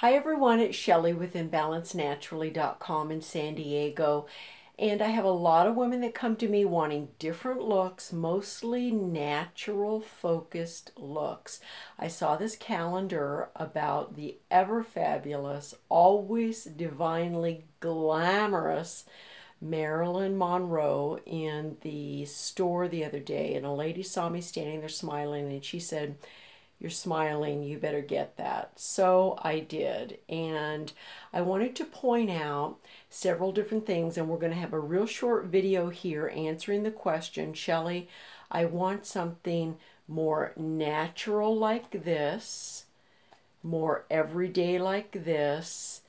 Hi everyone, it's Shelley with InBalanceNaturally.com in San Diego. And I have a lot of women that come to me wanting different looks, mostly natural focused looks. I saw this calendar about the ever fabulous, always divinely glamorous Marilyn Monroe in the store the other day. And a lady saw me standing there smiling and she said, "You're smiling, you better get that." So I did, and I wanted to point out several different things, and we're going to have a real short video here answering the question, Shelley, I want something more natural like this, more everyday like this,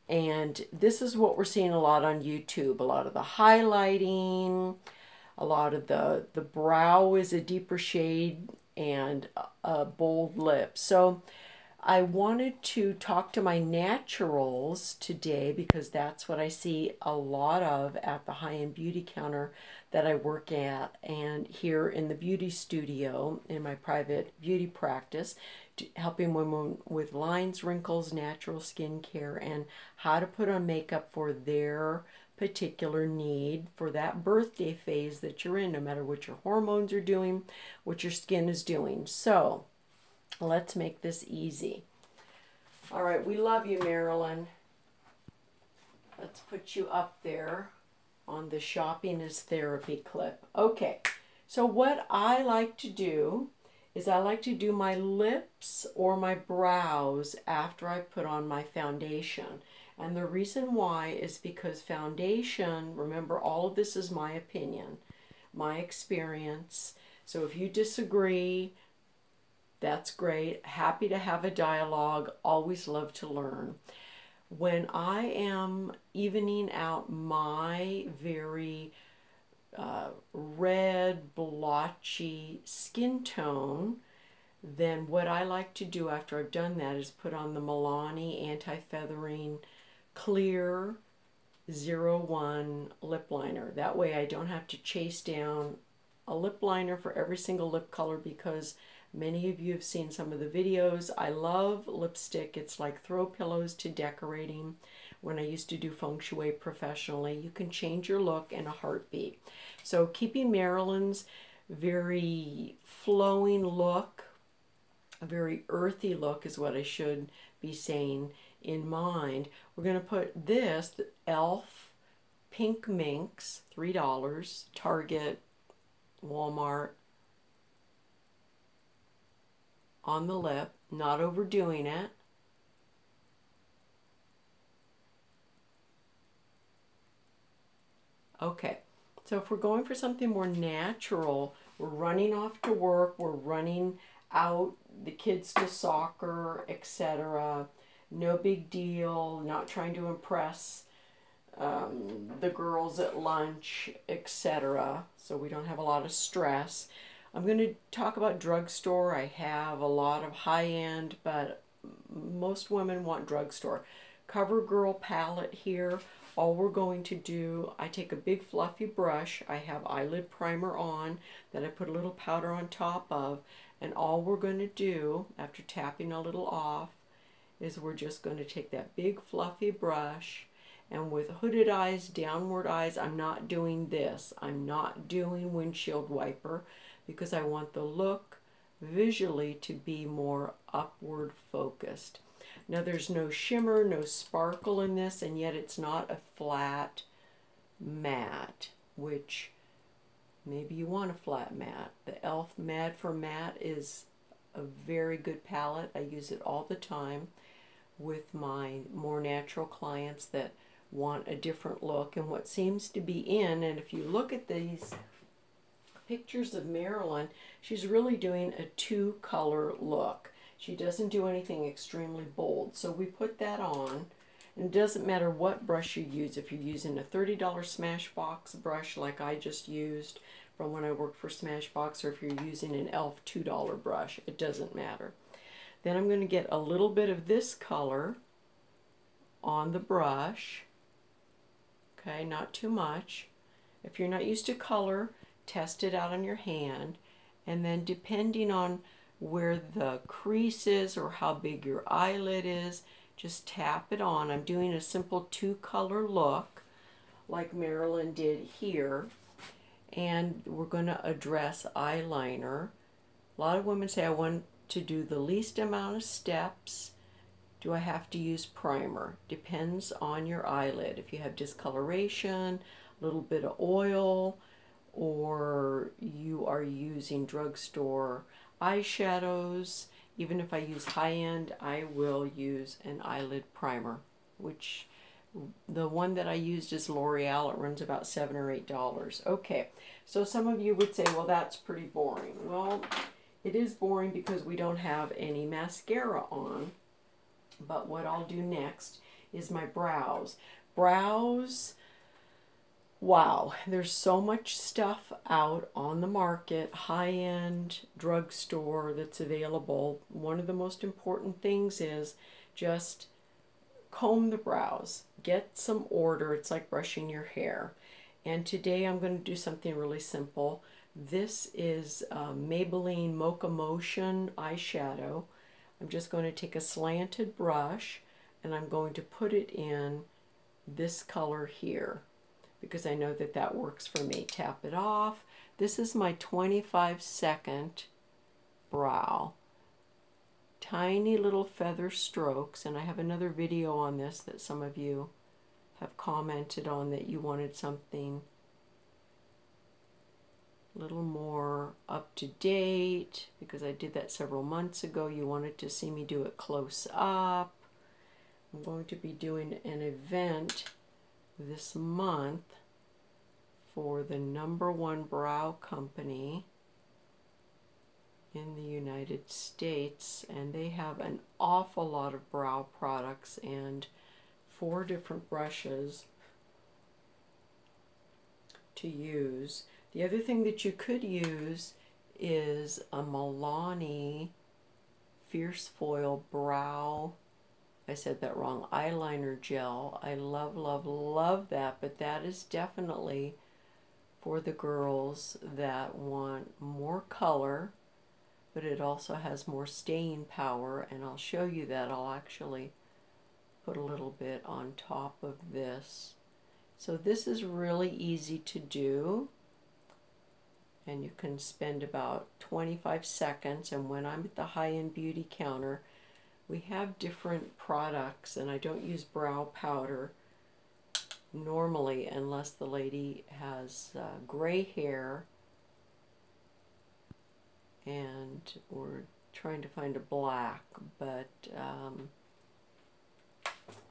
and this is what we're seeing a lot on YouTube, a lot of the highlighting, a lot of the brow is a deeper shade, and a bold lip. So I wanted to talk to my naturals today because that's what I see a lot of at the high-end beauty counter that I work at and here in the beauty studio in my private beauty practice, helping women with lines, wrinkles, natural skincare, and how to put on makeup for their particular need for that birthday phase that you're in, no matter what your hormones are doing, what your skin is doing. So let's make this easy. All right, we love you, Marilyn. Let's put you up there on the shopping is therapy clip. Okay, so what I like to do is I like to do my lips or my brows after I put on my foundation. And the reason why is because foundation, remember, all of this is my opinion, my experience. So if you disagree, that's great. Happy to have a dialogue. Always love to learn. When I am evening out my very red, blotchy skin tone, then what I like to do after I've done that is put on the Milani Anti-Feathering Clear 01 lip liner. That way I don't have to chase down a lip liner for every single lip color because many of you have seen some of the videos. I love lipstick. It's like throw pillows to decorating. When I used to do feng shui professionally, you can change your look in a heartbeat. So keeping Marilyn's very flowing look, a very earthy look is what I should be saying, in mind, we're going to put this, the e.l.f. Pink Minx, $3, Target, Walmart, on the lip, not overdoing it. Okay, so if we're going for something more natural, we're running off to work, we're running out, the kids to soccer, etc. No big deal, not trying to impress the girls at lunch, etc. So we don't have a lot of stress. I'm going to talk about drugstore. I have a lot of high-end, but most women want drugstore. Covergirl palette here. All we're going to do, I take a big fluffy brush. I have eyelid primer on that I put a little powder on top of. And all we're going to do, after tapping a little off, is we're just going to take that big fluffy brush, and with hooded eyes, downward eyes, I'm not doing this. I'm not doing windshield wiper because I want the look visually to be more upward focused. Now there's no shimmer, no sparkle in this, and yet it's not a flat matte, which maybe you want a flat matte. The e.l.f. Mad for Matte is a very good palette. I use it all the time with my more natural clients that want a different look. And what seems to be in, and if you look at these pictures of Marilyn, she's really doing a two-color look. She doesn't do anything extremely bold. So we put that on. And it doesn't matter what brush you use. If you're using a $30 Smashbox brush like I just used from when I worked for Smashbox, or if you're using an e.l.f. $2 brush, it doesn't matter. Then I'm going to get a little bit of this color on the brush. Okay, not too much. If you're not used to color, test it out on your hand. And then depending on where the crease is or how big your eyelid is, just tap it on. I'm doing a simple 2-color look like Marilyn did here. And we're going to address eyeliner. A lot of women say, I want to do the least amount of steps. Do I have to use primer? Depends on your eyelid. If you have discoloration, a little bit of oil, or you are using drugstore eyeshadows, even if I use high-end, I will use an eyelid primer, which the one that I used is L'Oreal. It runs about $7 or $8. Okay, so some of you would say, well, that's pretty boring. Well, it is boring because we don't have any mascara on. But what I'll do next is my brows. Brows, wow, there's so much stuff out on the market, high-end drugstore that's available. One of the most important things is just comb the brows. Get some order. It's like brushing your hair. And today I'm going to do something really simple. This is Maybelline Mocha Motion eyeshadow. I'm just going to take a slanted brush and I'm going to put it in this color here because I know that that works for me. Tap it off. This is my 25-second brow. Tiny little feather strokes, and I have another video on this that some of you have commented on, that you wanted something a little more up to date because I did that several months ago. You wanted to see me do it close up. I'm going to be doing an event this month for the #1 brow company in the United States, and they have an awful lot of brow products and 4 different brushes to use. The other thing that you could use is a Milani Fierce Foil Brow, I said that wrong, eyeliner gel. I love, love, love that, but that is definitely for the girls that want more color, but it also has more staying power, and I'll show you that. I'll actually put a little bit on top of this. So this is really easy to do, and you can spend about 25 seconds, and when I'm at the high-end beauty counter, we have different products, and I don't use brow powder normally unless the lady has gray hair and we're trying to find a black, but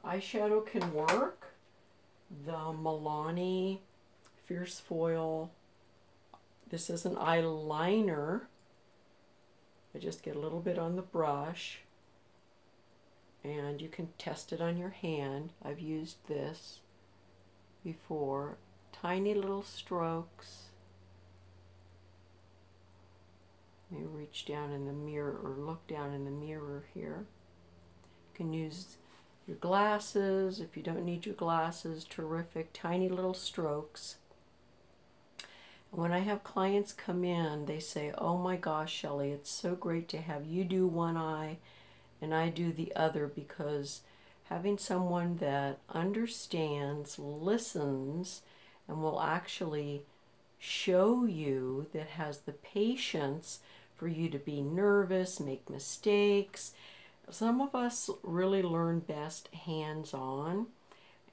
eyeshadow can work. The Milani Fierce Foil, this is an eyeliner. I just get a little bit on the brush, and you can test it on your hand. I've used this before. Tiny little strokes. Let me reach down in the mirror, or look down in the mirror here. You can use your glasses. If you don't need your glasses, terrific. Tiny little strokes. When I have clients come in, they say, oh my gosh, Shelley, it's so great to have you do one eye and I do the other, because having someone that understands, listens, and will actually show you, that has the patience for you to be nervous, make mistakes. Some of us really learn best hands-on,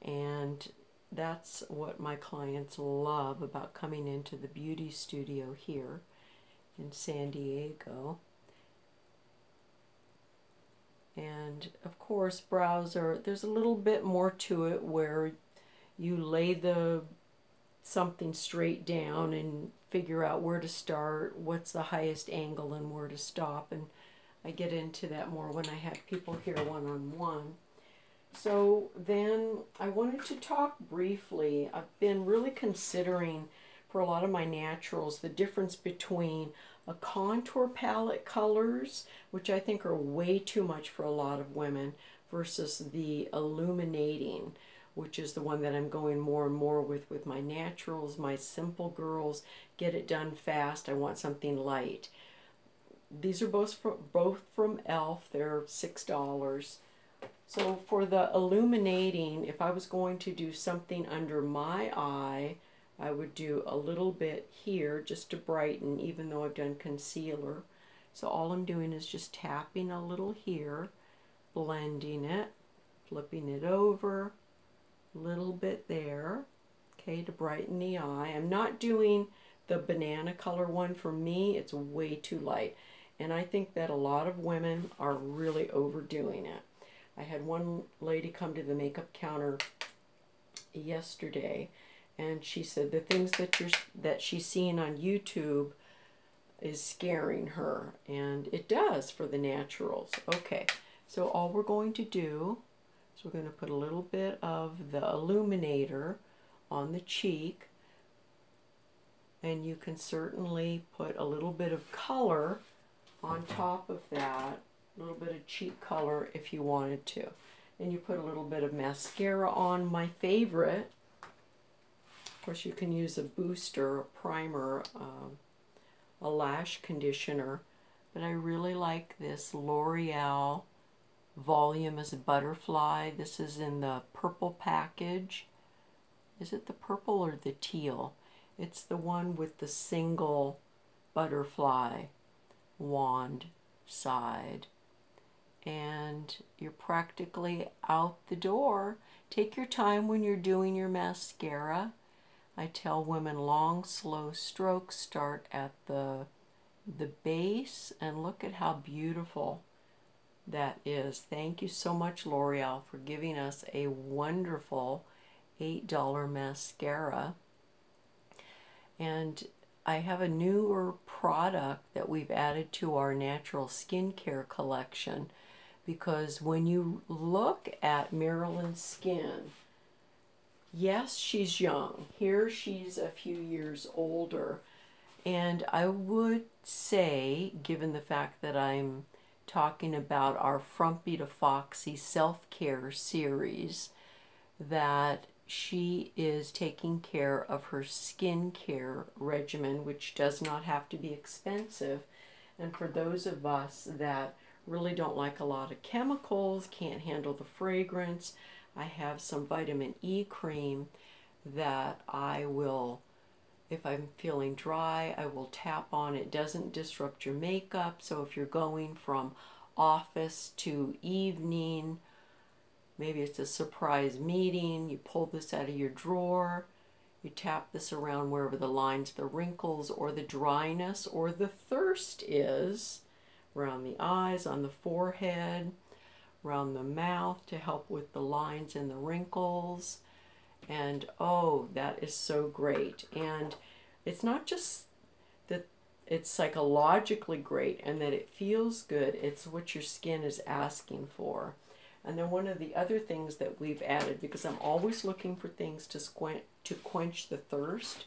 and that's what my clients love about coming into the beauty studio here in San Diego. And of course, brows are, there's a little bit more to it where you lay something straight down and figure out where to start, what's the highest angle, and where to stop. And I get into that more when I have people here one-on-one. So then I wanted to talk briefly. I've been really considering for a lot of my naturals the difference between a contour palette colors, which I think are way too much for a lot of women, versus the illuminating, which is the one that I'm going more and more with my naturals, my simple girls. Get it done fast. I want something light. These are both from e.l.f. They're $6. So for the illuminating, if I was going to do something under my eye, I would do a little bit here just to brighten, even though I've done concealer. So all I'm doing is just tapping a little here, blending it, flipping it over, a little bit there, okay, to brighten the eye. I'm not doing the banana color one. For me, it's way too light. And I think that a lot of women are really overdoing it. I had one lady come to the makeup counter yesterday, and she said the things that she's seeing on YouTube is scaring her, and it does for the naturals. Okay, so all we're going to do is we're going to put a little bit of the illuminator on the cheek, and you can certainly put a little bit of color on top of that, a little bit of cheek color if you wanted to. And you put a little bit of mascara on. My favorite, of course, you can use a booster, a primer, a lash conditioner, but I really like this L'Oreal Voluminous Butterfly. This is in the purple package. Is it the purple or the teal? It's the one with the single butterfly wand side. And you're practically out the door. Take your time when you're doing your mascara. I tell women long, slow strokes. Start at the base, and look at how beautiful that is. Thank you so much, L'Oreal, for giving us a wonderful $8 mascara. And I have a newer product that we've added to our natural skincare collection, because when you look at Marilyn's skin, yes, she's young. Here she's a few years older. And I would say, given the fact that I'm talking about our Frumpy to Foxy self-care series, that she is taking care of her skincare regimen, which does not have to be expensive. And for those of us that really don't like a lot of chemicals, can't handle the fragrance, I have some vitamin E cream that I will, if I'm feeling dry, I will tap on. It doesn't disrupt your makeup, so if you're going from office to evening, maybe it's a surprise meeting, you pull this out of your drawer, you tap this around wherever the lines, the wrinkles, or the dryness, or the thirst is, around the eyes, on the forehead, around the mouth to help with the lines and the wrinkles. And oh, that is so great. And it's not just that it's psychologically great and that it feels good, it's what your skin is asking for. And then one of the other things that we've added, because I'm always looking for things to quench the thirst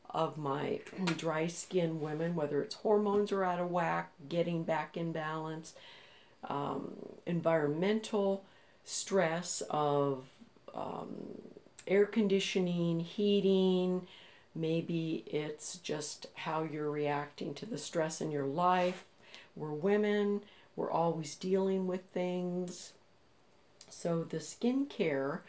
of my dry skin women, whether it's hormones are out of whack, getting back in balance, environmental stress of air conditioning, heating, maybe it's just how you're reacting to the stress in your life. We're women, we're always dealing with things. So the skincare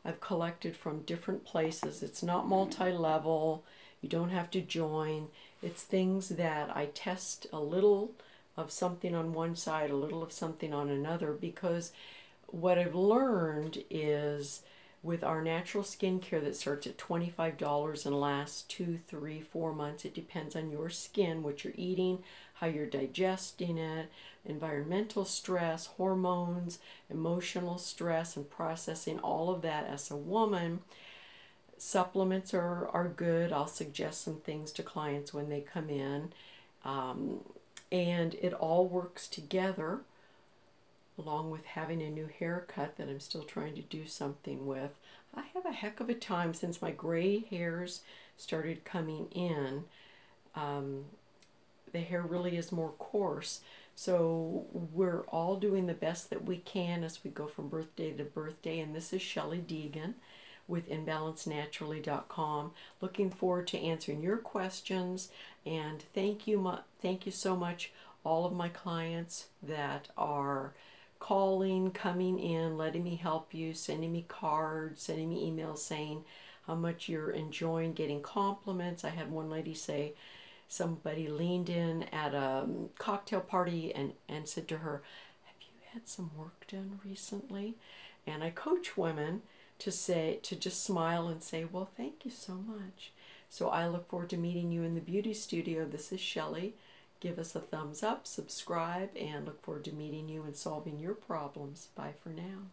I've collected from different places. It's not multi-level. You don't have to join. It's things that I test a little of something on one side, a little of something on another, because what I've learned is with our natural skincare that starts at $25 and lasts 2, 3, 4 months, it depends on your skin, what you're eating, how you're digesting it, environmental stress, hormones, emotional stress, and processing all of that as a woman. Supplements are good. I'll suggest some things to clients when they come in. And it all works together, along with having a new haircut that I'm still trying to do something with. I have a heck of a time since my gray hairs started coming in. The hair really is more coarse. So we're all doing the best that we can as we go from birthday to birthday. And this is Shelley Deegan with InBalanceNaturally.com. Looking forward to answering your questions. And thank you so much, all of my clients that are calling, coming in, letting me help you, sending me cards, sending me emails saying how much you're enjoying getting compliments. I had one lady say somebody leaned in at a cocktail party and said to her, "Have you had some work done recently?" And I coach women to just smile and say, "Well, thank you so much." So I look forward to meeting you in the beauty studio. This is Shelley. Give us a thumbs up, subscribe, and look forward to meeting you and solving your problems. Bye for now.